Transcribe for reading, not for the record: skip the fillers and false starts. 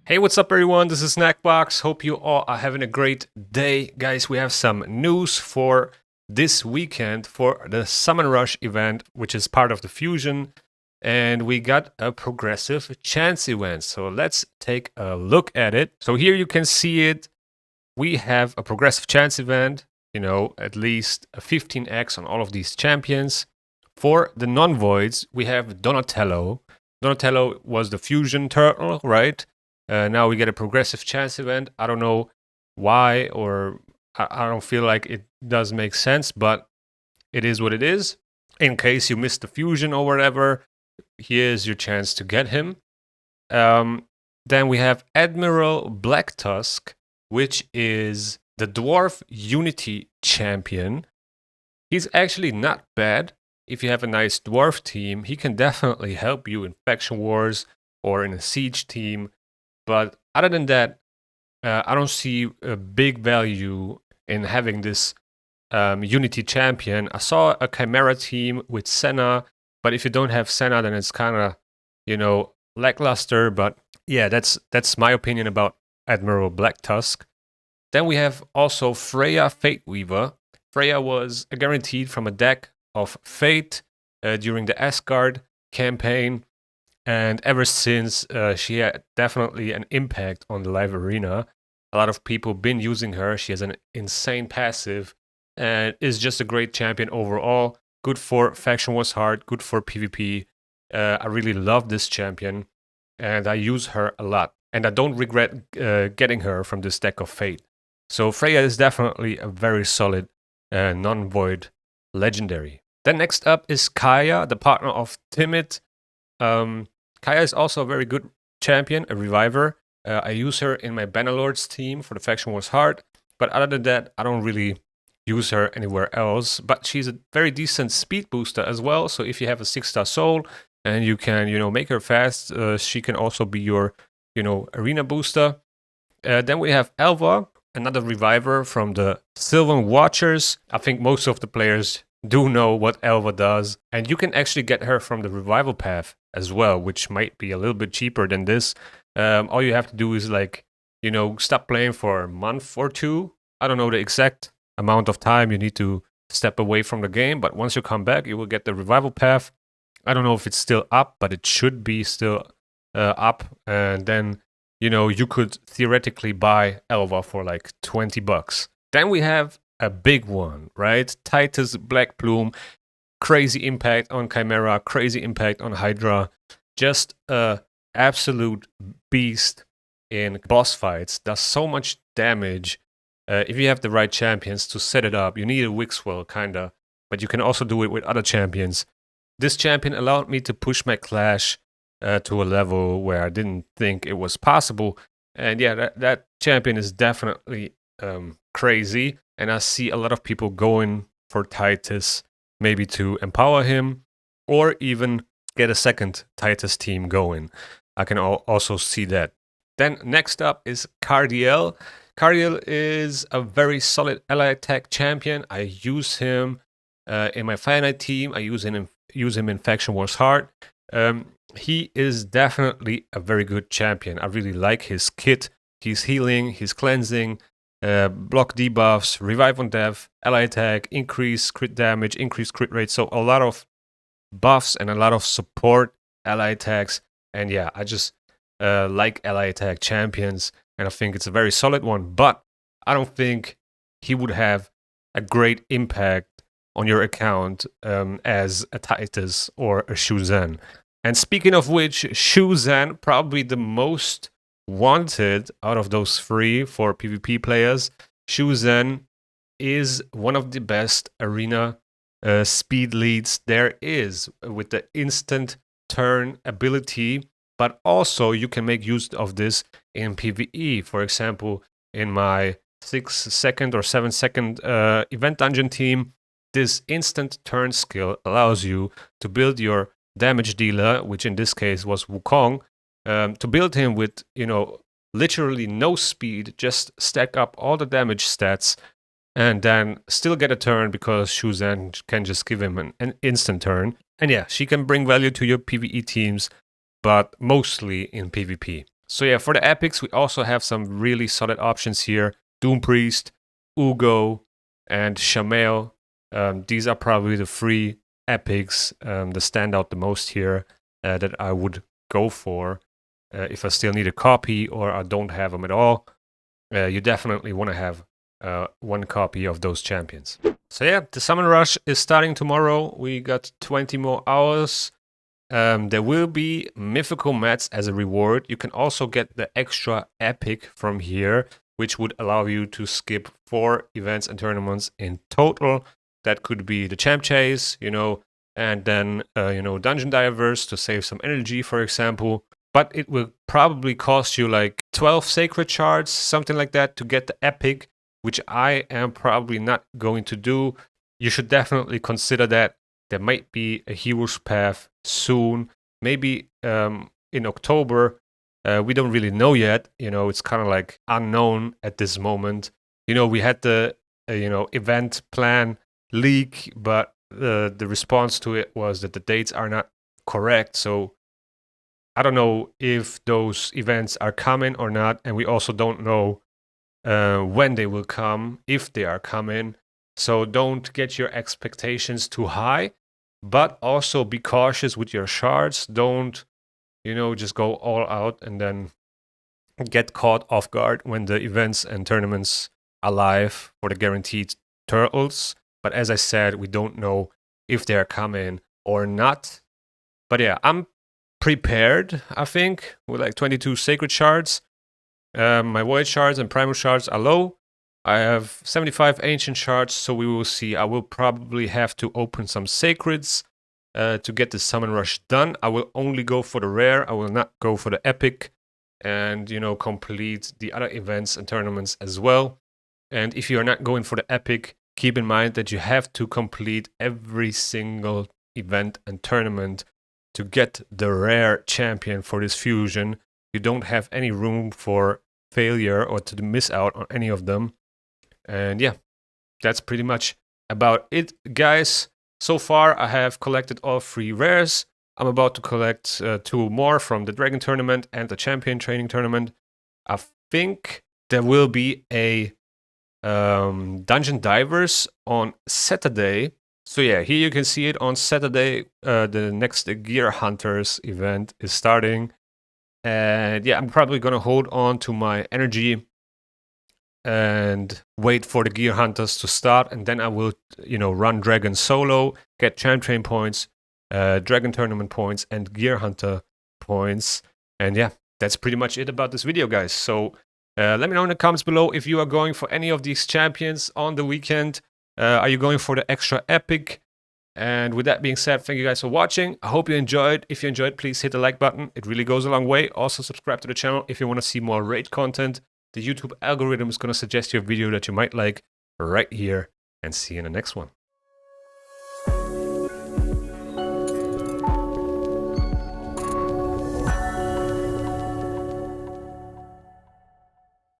Hey, what's up, everyone? This is Snackbox. Hope you all are having a great day. Guys, we have some news for this weekend for the Summon Rush event, which is part of the Fusion. And we got a progressive chance event. So let's take a look at it. So here you can see it. We have a progressive chance event, at least a 15x on all of these champions. For the non-voids, we have Donatello. Donatello was the Fusion turtle, right? Now we get a progressive chance event. I don't know why, or I don't feel like it does make sense, but it is what it is. In case you missed the fusion or whatever, here's your chance to get him. Then we have Admiral Black Tusk, which is the Dwarf Unity champion. He's actually not bad. If you have a nice dwarf team, he can definitely help you in faction wars or in a siege team. But other than that, I don't see a big value in having this Unity champion. I saw a Chimera team with Senna, but if you don't have Senna, then it's kind of, lackluster. But yeah, that's my opinion about Admiral Black Tusk. Then we have also Freya Fate Weaver. Freya was guaranteed from a deck of Fate during the Asgard campaign. And ever since, she had definitely an impact on the live arena. A lot of people been using her. She has an insane passive and is just a great champion overall. Good for Faction Wars Hard, good for PvP. I really love this champion and I use her a lot. And I don't regret getting her from this deck of Fate. So Freya is definitely a very solid non-void legendary. Then next up is Kaya, the partner of tmnt. Kaya is also a very good champion, a reviver. I use her in my Bannerlords team for the Faction Wars Hard, but other than that, I don't really use her anywhere else. But she's a very decent speed booster as well, so if you have a 6-star soul and you can, make her fast, she can also be your, arena booster. Then we have Elva, another reviver from the Sylvan Watchers. I think most of the players do know what Elva does, and you can actually get her from the revival path as well, which might be a little bit cheaper than this. All you have to do is stop playing for a month or two. I don't know the exact amount of time you need to step away from the game, but once you come back, you will get the revival path. I don't know if it's still up, but it should be still up, and then you could theoretically buy Elva for like $20. Then we have a big one, right? Titus Black Plume, crazy impact on Chimera, crazy impact on Hydra. Just a absolute beast in boss fights. Does so much damage. If you have the right champions to set it up, you need a Wixwell, kinda, but you can also do it with other champions. This champion allowed me to push my Clash to a level where I didn't think it was possible. And yeah, that champion is definitely crazy. And I see a lot of people going for Titus, maybe to empower him, or even get a second Titus team going. I can also see that. Then next up is Cardiel. Cardiel is a very solid ally attack champion. I use him in my finite team. I use him in Faction Wars Hard. He is definitely a very good champion. I really like his kit. He's healing, he's cleansing, block debuffs, revive on death, ally attack, increase crit damage, increase crit rate. So a lot of buffs and a lot of support ally attacks. And yeah, I just like ally attack champions, and I think it's a very solid one. But I don't think he would have a great impact on your account as a Titus or a Shuzan. And speaking of which, Shuzan, probably the most wanted out of those three for PvP players. Shuzan is one of the best arena speed leads there is, with the instant turn ability, but also you can make use of this in PvE. For example, in my 6-second or 7-second event dungeon team, this instant turn skill allows you to build your damage dealer, which in this case was Wukong, to build him with, literally no speed, just stack up all the damage stats, and then still get a turn because Shuzan can just give him an instant turn. And yeah, she can bring value to your PvE teams, but mostly in PvP. So yeah, for the epics, we also have some really solid options here. Doom Priest, Ugo, and Shamael. These are probably the 3 epics that stand out the most here that I would go for if I still need a copy or I don't have them at all. You definitely want to have 1 copy of those champions. So yeah, the Summon Rush is starting tomorrow. We got 20 more hours. There will be mythical mats as a reward. You can also get the extra epic from here, which would allow you to skip 4 events and tournaments in total. That could be the champ chase, and then, dungeon divers to save some energy, for example. But it will probably cost you like 12 sacred shards, something like that, to get the epic, which I am probably not going to do. You should definitely consider that. There might be a hero's path soon, maybe in October. We don't really know yet. It's kind of like unknown at this moment. We had the event plan leak, but the response to it was that the dates are not correct. So I don't know if those events are coming or not, and we also don't know when they will come, if they are coming. So don't get your expectations too high, but also be cautious with your shards. Don't, just go all out and then get caught off guard when the events and tournaments are live for the guaranteed turtles. But as I said, we don't know if they're coming or not. But yeah, I'm prepared, I think, with like 22 sacred shards. My void shards and primal shards are low. I have 75 ancient shards, so we will see. I will probably have to open some sacreds to get the summon rush done. I will only go for the rare. I will not go for the epic, and complete the other events and tournaments as well. And if you are not going for the epic, keep in mind that you have to complete every single event and tournament to get the rare champion for this fusion. You don't have any room for failure or to miss out on any of them. And yeah, that's pretty much about it, guys. So far, I have collected all 3 rares. I'm about to collect 2 more from the Dragon Tournament and the Champion Training Tournament. I think there will be a Dungeon Divers on Saturday. So yeah, here you can see it on Saturday. The next Gear Hunters event is starting. And yeah, I'm probably going to hold on to my energy and wait for the Gear Hunters to start. And then I will, run Dragon solo, get Champ Train points, Dragon Tournament points, and Gear Hunter points. And yeah, that's pretty much it about this video, guys. So let me know in the comments below if you are going for any of these champions on the weekend. Are you going for the extra epic? And with that being said, thank you guys for watching. I hope you enjoyed. If you enjoyed, please hit the like button. It really goes a long way. Also subscribe to the channel if you want to see more raid content. The YouTube algorithm is going to suggest you a video that you might like right here. And see you in the next one.